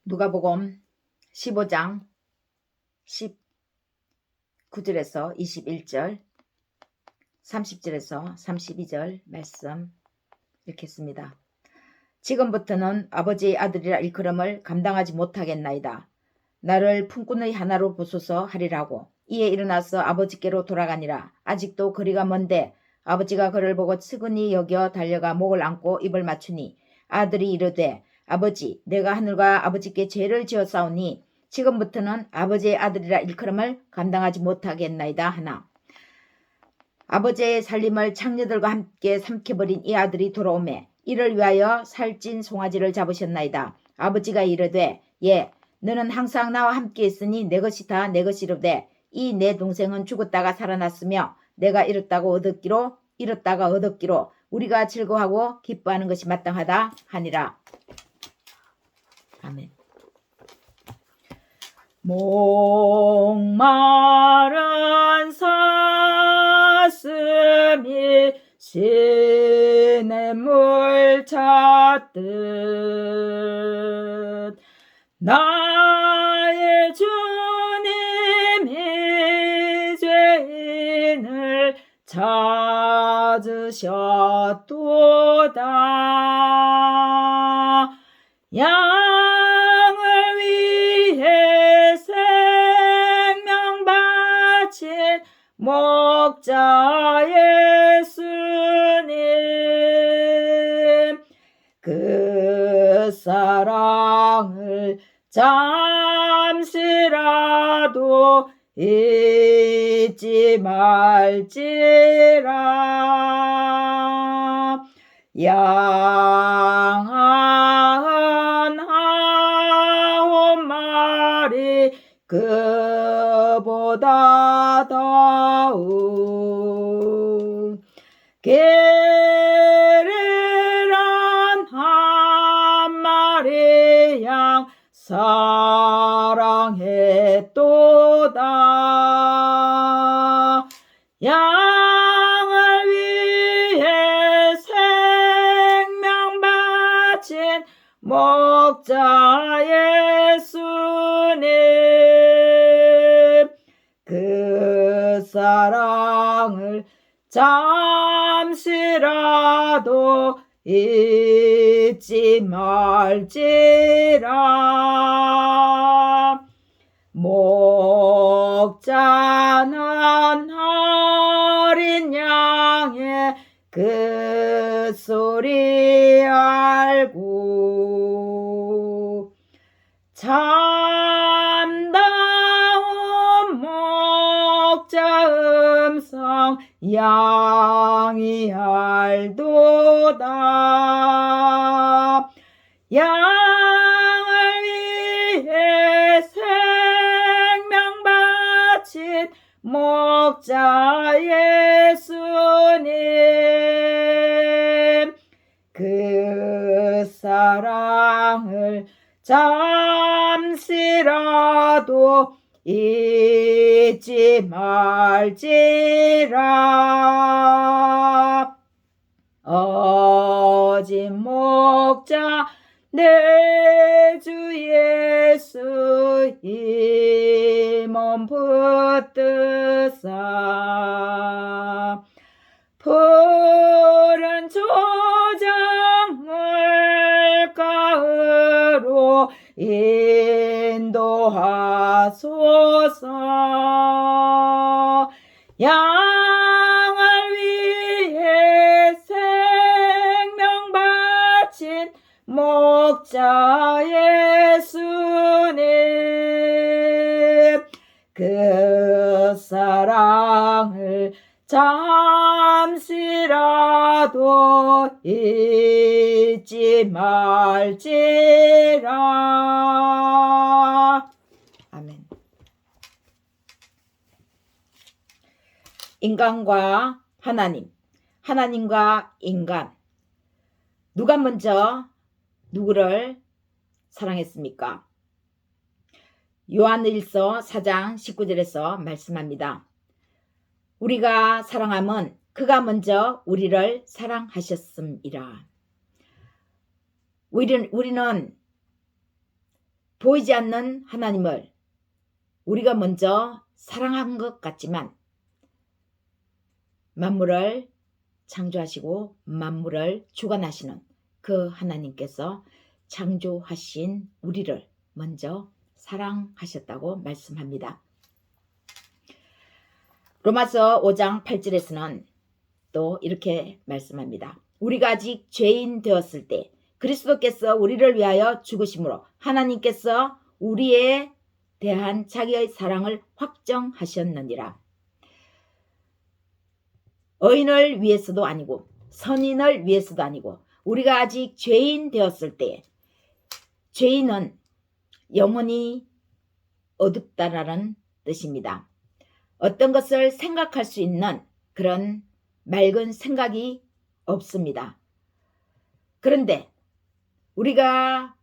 누가복음 15장 19절에서 21절, 30절에서 32절 말씀 읽겠습니다. 지금부터는 아버지의 아들이라 일컬음을 감당하지 못하겠나이다. 나를 품꾼의 하나로 보소서 하리라고. 이에 일어나서 아버지께로 돌아가니라. 아직도 거리가 먼데 아버지가 그를 보고 측은히 여겨 달려가 목을 안고 입을 맞추니 아들이 이르되 아버지, 내가 하늘과 아버지께 죄를 지었사오니 지금부터는 아버지의 아들이라 일컬음을 감당하지 못하겠나이다 하나. 아버지의 살림을 창녀들과 함께 삼켜버린 이 아들이 돌아오매 이를 위하여 살찐 송아지를 잡으셨나이다. 아버지가 이르되 예, 너는 항상 나와 함께 있으니 내 것이 다 내 것이로되 이 내 동생은 죽었다가 살아났으며 내가 잃었다가 얻었기로 우리가 즐거워하고 기뻐하는 것이 마땅하다 하니라. 아멘. 목마른 사슴이 시냇물 찾듯 나의 주님이 죄인을 찾으셨도다. 양을 위해 생명 바친 목자 예수님, 그 사랑을 잠시라도 잊지 말지라. 양 한 9마리 그보다 더욱 게으른 한 마리 양 사랑했도다. 양을 위해 생명 바친 목자 예수님, 그 사랑을 잠시라도 잊지 말지라. 목자는 어린 양의 그 소리 알고 참다운 목자 음성 양이 알도다. 양을 위해 생명 바친 목자 예수님, 그 사랑을 잠시라도 잊지 말지라. 어진 목자 내 주 예수 이 몸 붙드사 푸른 초장 물가으로 인도하소서. 양을 위해 생명 바친 목자 예수님, 그 사랑을 잠시라도 잊지 말지라. 아멘. 인간과 하나님, 하나님과 인간, 누가 먼저 누구를 사랑했습니까? 요한일서 4장 19절에서 말씀합니다. 우리가 사랑함은 그가 먼저 우리를 사랑하셨음이라. 우리는 보이지 않는 하나님을 우리가 먼저 사랑한 것 같지만 만물을 창조하시고 만물을 주관하시는 그 하나님께서 창조하신 우리를 먼저 사랑하셨다고 말씀합니다. 로마서 5장 8절에서는 또 이렇게 말씀합니다. 우리가 아직 죄인 되었을 때 그리스도께서 우리를 위하여 죽으심으로 하나님께서 우리에 대한 자기의 사랑을 확정하셨느니라. 의인을 위해서도 아니고 선인을 위해서도 아니고 우리가 아직 죄인 되었을 때, 죄인은 영혼이 어둡다라는 뜻입니다. 어떤 것을 생각할 수 있는 그런 맑은 생각이 없습니다. 그런데 우리가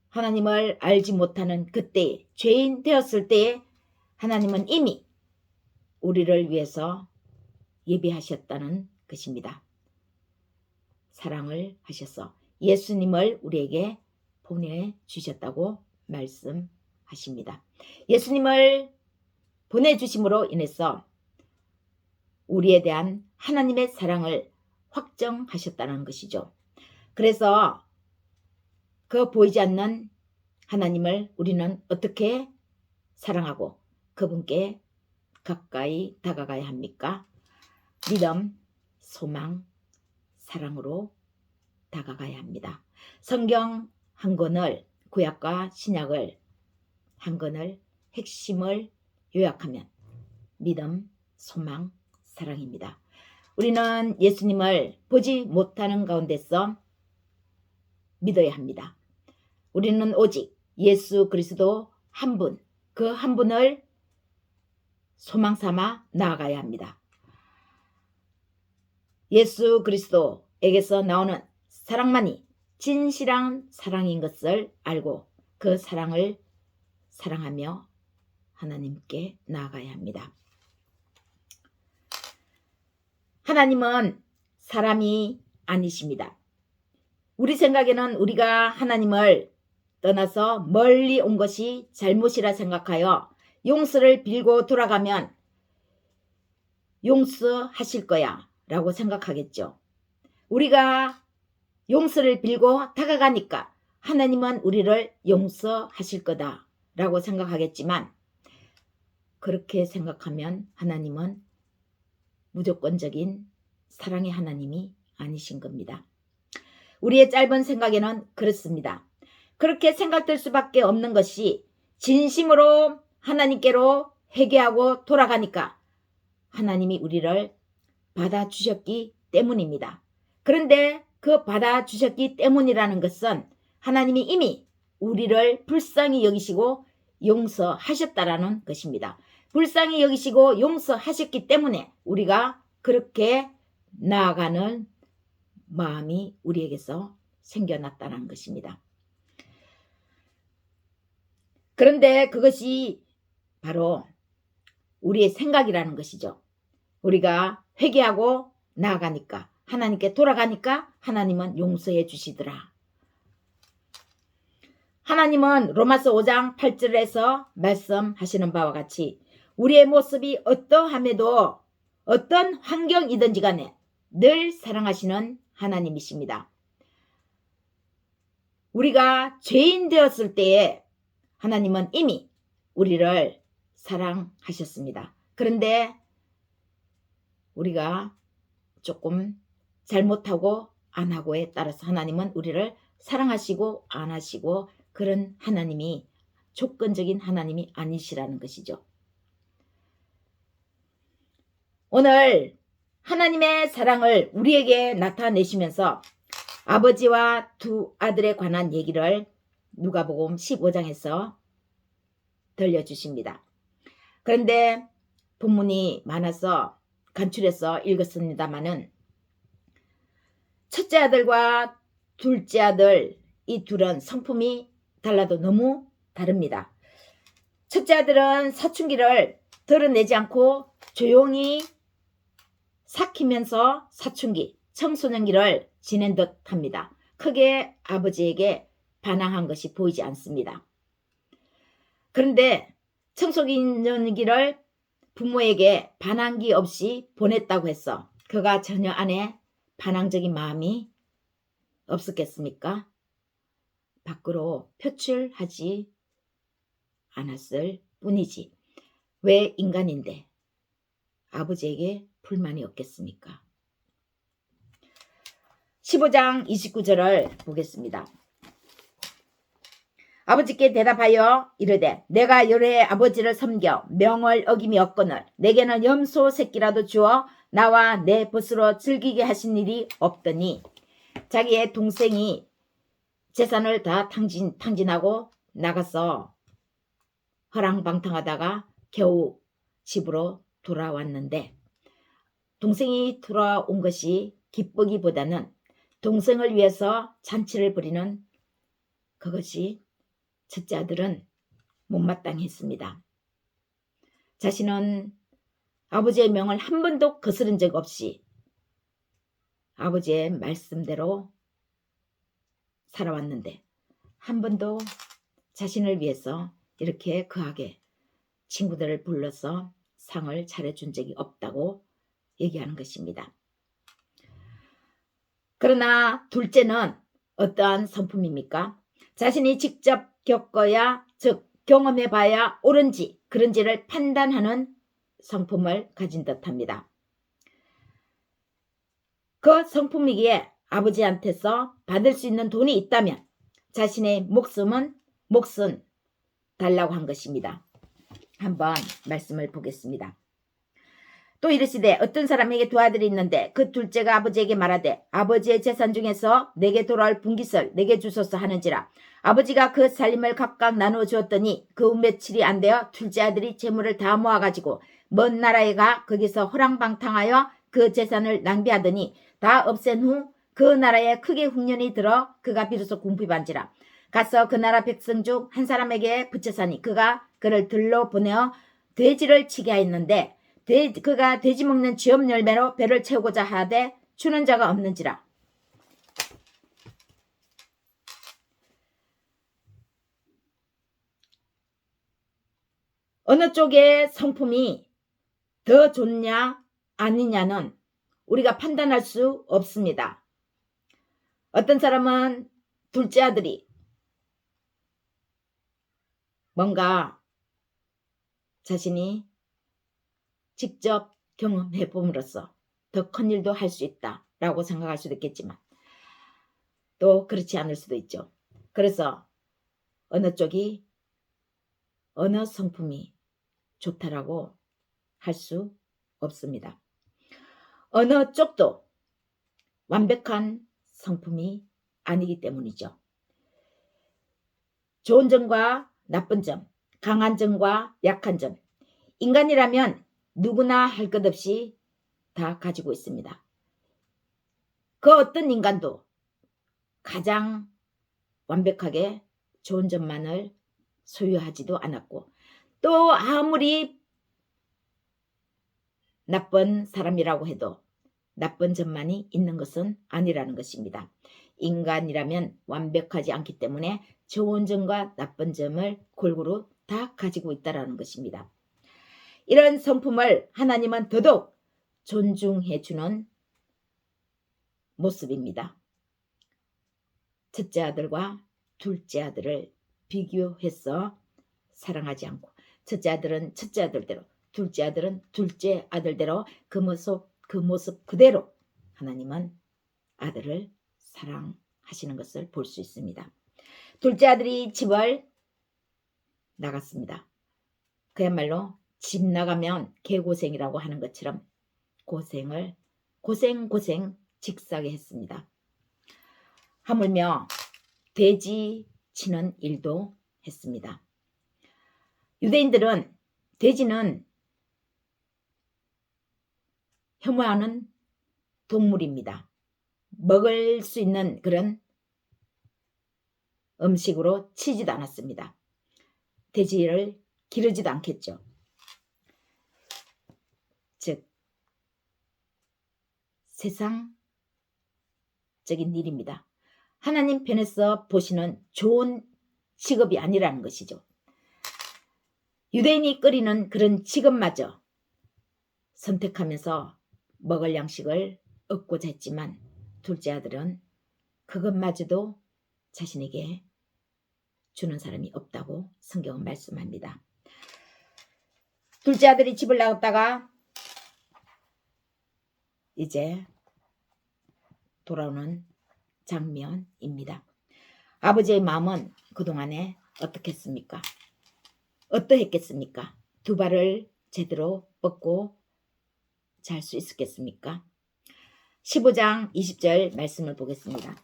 하나님을 알지 못하는 그때, 죄인 되었을 때에 하나님은 이미 우리를 위해서 예비하셨다는 것입니다. 사랑을 하셔서 예수님을 우리에게 보내주셨다고 말씀하십니다. 예수님을 보내주심으로 인해서 우리에 대한 하나님의 사랑을 확정하셨다는 것이죠. 그래서 그 보이지 않는 하나님을 우리는 어떻게 사랑하고 그분께 가까이 다가가야 합니까? 믿음, 소망, 사랑으로 다가가야 합니다. 성경 한 권을, 구약과 신약을 한 권을 핵심을 요약하면 믿음, 소망, 사랑입니다. 우리는 예수님을 보지 못하는 가운데서 믿어야 합니다. 우리는 오직 예수 그리스도 한 분, 그 한 분을 소망 삼아 나아가야 합니다. 예수 그리스도에게서 나오는 사랑만이 진실한 사랑인 것을 알고 그 사랑을 사랑하며 하나님께 나아가야 합니다. 하나님은 사람이 아니십니다. 우리 생각에는 우리가 하나님을 떠나서 멀리 온 것이 잘못이라 생각하여 용서를 빌고 돌아가면 용서하실 거야 라고 생각하겠죠. 우리가 용서를 빌고 다가가니까 하나님은 우리를 용서하실 거다 라고 생각하겠지만 그렇게 생각하면 하나님은 무조건적인 사랑의 하나님이 아니신 겁니다. 우리의 짧은 생각에는 그렇습니다. 그렇게 생각될 수밖에 없는 것이 진심으로 하나님께로 회개하고 돌아가니까 하나님이 우리를 받아주셨기 때문입니다. 그런데 그 받아주셨기 때문이라는 것은 하나님이 이미 우리를 불쌍히 여기시고 용서하셨다라는 것입니다. 불쌍히 여기시고 용서하셨기 때문에 우리가 그렇게 나아가는 마음이 우리에게서 생겨났다는 것입니다. 그런데 그것이 바로 우리의 생각이라는 것이죠. 우리가 회개하고 나아가니까 하나님께 돌아가니까 하나님은 용서해 주시더라. 하나님은 로마서 5장 8절에서 말씀하시는 바와 같이 우리의 모습이 어떠함에도 어떤 환경이든지 간에 늘 사랑하시는 하나님이십니다. 우리가 죄인 되었을 때에 하나님은 이미 우리를 사랑하셨습니다. 그런데 우리가 조금 잘못하고 안 하고에 따라서 하나님은 우리를 사랑하시고 안 하시고 그런 하나님이 조건적인 하나님이 아니시라는 것이죠. 오늘 하나님의 사랑을 우리에게 나타내시면서 아버지와 두 아들에 관한 얘기를 누가복음 15장에서 들려주십니다. 그런데 본문이 많아서 간추려서 읽었습니다마는 첫째 아들과 둘째 아들 이 둘은 성품이 달라도 너무 다릅니다. 첫째 아들은 사춘기를 드러내지 않고 조용히 삭히면서 사춘기, 청소년기를 지낸 듯 합니다. 크게 아버지에게 반항한 것이 보이지 않습니다. 그런데 청소년기를 부모에게 반항기 없이 보냈다고 했어. 그가 전혀 안에 반항적인 마음이 없었겠습니까? 밖으로 표출하지 않았을 뿐이지. 왜 인간인데 아버지에게 불만이 없겠습니까? 15장 29절을 보겠습니다. 아버지께 대답하여 이르되 내가 여러 아버지를 섬겨 명을 어김이 없거늘 내게는 염소 새끼라도 주어 나와 내 벗으로 즐기게 하신 일이 없더니 자기의 동생이 재산을 다 탕진하고 나가서 허랑방탕하다가 겨우 집으로 돌아왔는데 동생이 돌아온 것이 기쁘기보다는 동생을 위해서 잔치를 벌이는 그것이 첫째 아들은 못마땅했습니다. 자신은 아버지의 명을 한 번도 거스른 적 없이 아버지의 말씀대로 살아왔는데 한 번도 자신을 위해서 이렇게 거하게 친구들을 불러서 상을 차려준 적이 없다고 얘기하는 것입니다. 그러나 둘째는 어떠한 성품입니까? 자신이 직접 겪어야 즉 경험해봐야 옳은지 그런지를 판단하는 성품을 가진 듯합니다. 그 성품이기에 아버지한테서 받을 수 있는 돈이 있다면 자신의 목숨 달라고 한 것입니다. 한번 말씀을 보겠습니다. 또 이르시되 어떤 사람에게 두 아들이 있는데 그 둘째가 아버지에게 말하되 아버지의 재산 중에서 내게 돌아올 분깃을 내게 주소서 하는지라. 아버지가 그 살림을 각각 나누어 주었더니 그 며칠이 안 되어 둘째 아들이 재물을 다 모아가지고 먼 나라에 가 거기서 호랑방탕하여 그 재산을 낭비하더니 다 없앤 후 그 나라에 크게 흉년이 들어 그가 비로소 궁핍한지라. 가서 그 나라 백성 중 한 사람에게 붙여사니 그가 그를 들러 보내어 돼지를 치게 하였는데 그가 돼지 먹는 쥐업 열매로 배를 채우고자 하되 주는 자가 없는지라. 어느 쪽의 성품이 더 좋냐 아니냐는 우리가 판단할 수 없습니다. 어떤 사람은 둘째 아들이 뭔가 자신이 직접 경험해 봄으로써 더 큰 일도 할 수 있다라고 생각할 수도 있겠지만 또 그렇지 않을 수도 있죠. 그래서 어느 쪽이 어느 성품이 좋다라고 할 수 없습니다. 어느 쪽도 완벽한 성품이 아니기 때문이죠. 좋은 점과 나쁜 점, 강한 점과 약한 점, 인간이라면 누구나 할 것 없이 다 가지고 있습니다. 그 어떤 인간도 가장 완벽하게 좋은 점만을 소유하지도 않았고 또 아무리 나쁜 사람이라고 해도 나쁜 점만이 있는 것은 아니라는 것입니다. 인간이라면 완벽하지 않기 때문에 좋은 점과 나쁜 점을 골고루 다 가지고 있다는 것입니다. 이런 성품을 하나님은 더더욱 존중해 주는 모습입니다. 첫째 아들과 둘째 아들을 비교해서 사랑하지 않고 첫째 아들은 첫째 아들대로 둘째 아들은 둘째 아들대로 그 모습 그대로 하나님은 아들을 사랑하시는 것을 볼 수 있습니다. 둘째 아들이 집을 나갔습니다. 그야말로 집 나가면 개고생이라고 하는 것처럼 고생 직사게 했습니다. 하물며 돼지 치는 일도 했습니다. 유대인들은 돼지는 혐오하는 동물입니다. 먹을 수 있는 그런 음식으로 치지도 않았습니다. 돼지를 기르지도 않겠죠. 즉 세상적인 일입니다. 하나님 편에서 보시는 좋은 직업이 아니라는 것이죠. 유대인이 끓이는 그런 지금마저 선택하면서 먹을 양식을 얻고자 했지만 둘째 아들은 그것마저도 자신에게 주는 사람이 없다고 성경은 말씀합니다. 둘째 아들이 집을 나갔다가 이제 돌아오는 장면입니다. 아버지의 마음은 그동안에 어떻겠습니까? 어떠했겠습니까? 두 발을 제대로 뻗고 잘 수 있었겠습니까? 15장 20절 말씀을 보겠습니다.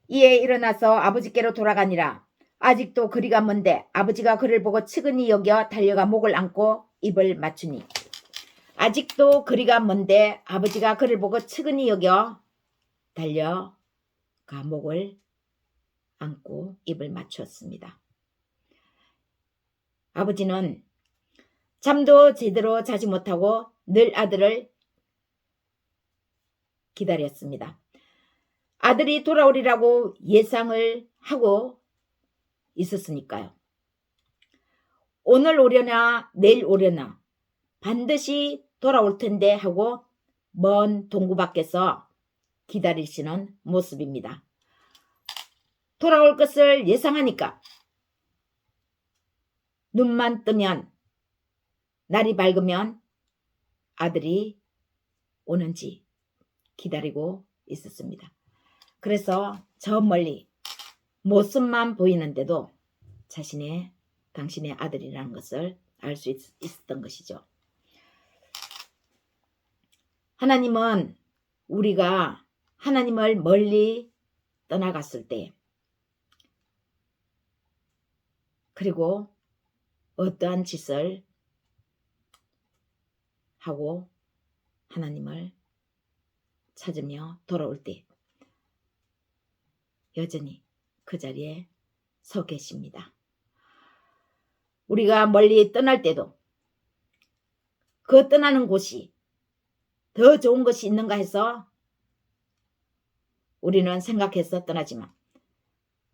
이에 일어나서 아버지께로 돌아가니라. 아직도 거리가 먼데 아버지가 그를 보고 측은히 여겨 달려가 목을 안고 입을 맞추니. 아직도 거리가 먼데 아버지가 그를 보고 측은히 여겨 달려가 목을 안고 입을 맞추었습니다. 아버지는 잠도 제대로 자지 못하고 늘 아들을 기다렸습니다. 아들이 돌아오리라고 예상을 하고 있었으니까요. 오늘 오려나 내일 오려나 반드시 돌아올 텐데 하고 먼 동구 밖에서 기다리시는 모습입니다. 돌아올 것을 예상하니까 눈만 뜨면 날이 밝으면 아들이 오는지 기다리고 있었습니다. 그래서 저 멀리 모습만 보이는데도 당신의 아들이라는 것을 알 수 있었던 것이죠. 하나님은 우리가 하나님을 멀리 떠나갔을 때 그리고 어떠한 짓을 하고 하나님을 찾으며 돌아올 때 여전히 그 자리에 서 계십니다. 우리가 멀리 떠날 때도 그 떠나는 곳이 더 좋은 것이 있는가 해서 우리는 생각해서 떠나지만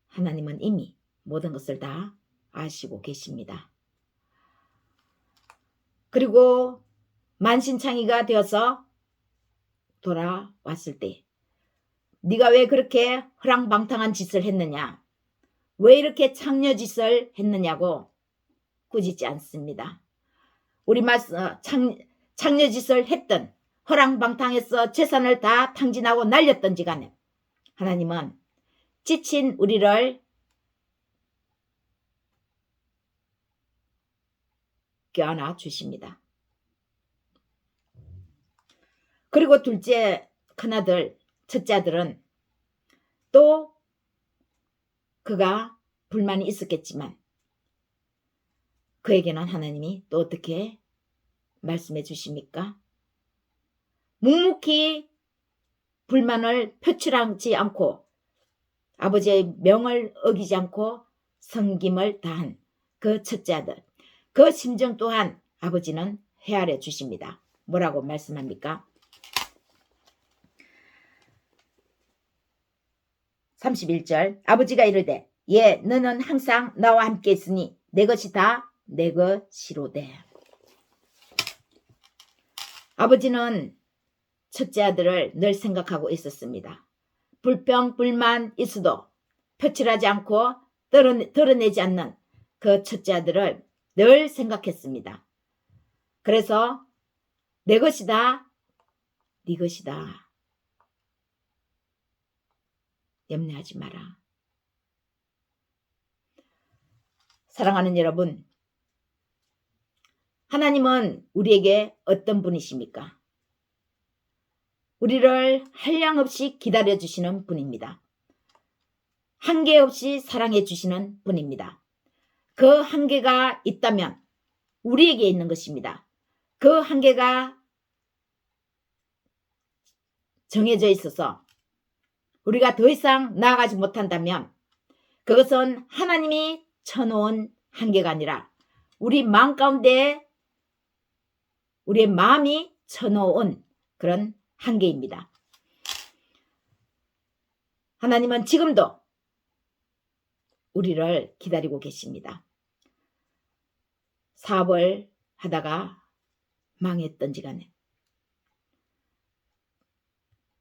하나님은 이미 모든 것을 다 아시고 계십니다. 그리고 만신창이가 되어서 돌아왔을 때 네가 왜 그렇게 허랑방탕한 짓을 했느냐, 왜 이렇게 창녀짓을 했느냐고 꾸짖지 않습니다. 우리 창녀짓을 했던 허랑방탕해서 재산을 다 탕진하고 날렸던지 간에 하나님은 지친 우리를 껴안아 주십니다. 그리고 둘째 큰아들, 첫째 아들은 또 그가 불만이 있었겠지만 그에게는 하나님이 또 어떻게 말씀해 주십니까? 묵묵히 불만을 표출하지 않고 아버지의 명을 어기지 않고 섬김을 다한 그 첫째 아들, 그 심정 또한 아버지는 헤아려 주십니다. 뭐라고 말씀합니까? 31절 아버지가 이르되 예 너는 항상 나와 함께 있으니 내 것이 다 내 것이로되. 아버지는 첫째 아들을 늘 생각하고 있었습니다. 불평 불만 있어도 표출하지 않고 드러내지 않는 그 첫째 아들을 늘 생각했습니다. 그래서 내 것이다 네 것이다 염려하지 마라. 사랑하는 여러분, 하나님은 우리에게 어떤 분이십니까? 우리를 한량없이 기다려주시는 분입니다. 한계 없이 사랑해 주시는 분입니다. 그 한계가 있다면 우리에게 있는 것입니다. 그 한계가 정해져 있어서 우리가 더 이상 나아가지 못한다면 그것은 하나님이 쳐놓은 한계가 아니라 우리 마음 가운데 우리의 마음이 쳐놓은 그런 한계입니다. 하나님은 지금도 우리를 기다리고 계십니다. 사업을 하다가 망했던지 간에,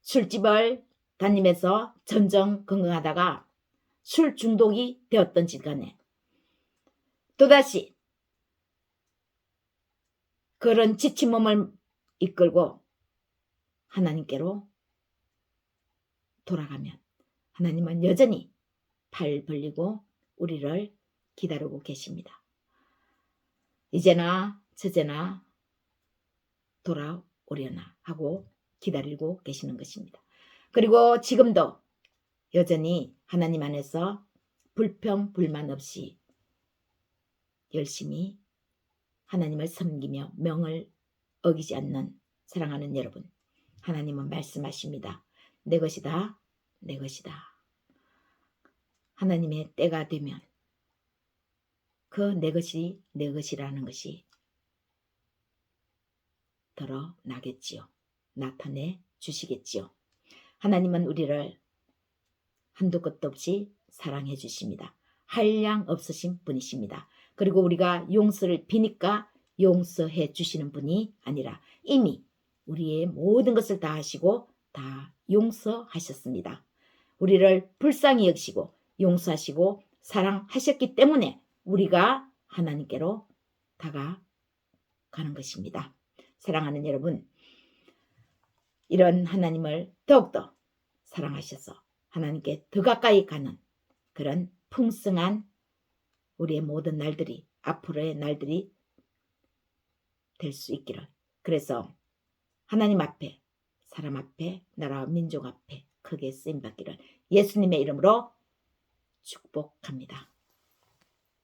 술집을 다니면서 전전긍긍하다가 술 중독이 되었던지 간에, 또다시 그런 지친 몸을 이끌고 하나님께로 돌아가면 하나님은 여전히 팔 벌리고 우리를 기다리고 계십니다. 이제나 저제나 돌아오려나 하고 기다리고 계시는 것입니다. 그리고 지금도 여전히 하나님 안에서 불평 불만 없이 열심히 하나님을 섬기며 명을 어기지 않는 사랑하는 여러분, 하나님은 말씀하십니다. 내 것이다, 내 것이다. 하나님의 때가 되면 그 내 것이 내 것이라는 것이 드러나겠지요. 나타내 주시겠지요. 하나님은 우리를 한도 끝도 없이 사랑해 주십니다. 한량 없으신 분이십니다. 그리고 우리가 용서를 비니까 용서해 주시는 분이 아니라 이미 우리의 모든 것을 다 하시고 다 용서하셨습니다. 우리를 불쌍히 여기시고 용서하시고 사랑하셨기 때문에 우리가 하나님께로 다가가는 것입니다. 사랑하는 여러분, 이런 하나님을 더욱더 사랑하셔서 하나님께 더 가까이 가는 그런 풍성한 우리의 모든 날들이, 앞으로의 날들이 될 수 있기를. 그래서 하나님 앞에, 사람 앞에, 나라와 민족 앞에 크게 쓰임받기를 예수님의 이름으로 축복합니다.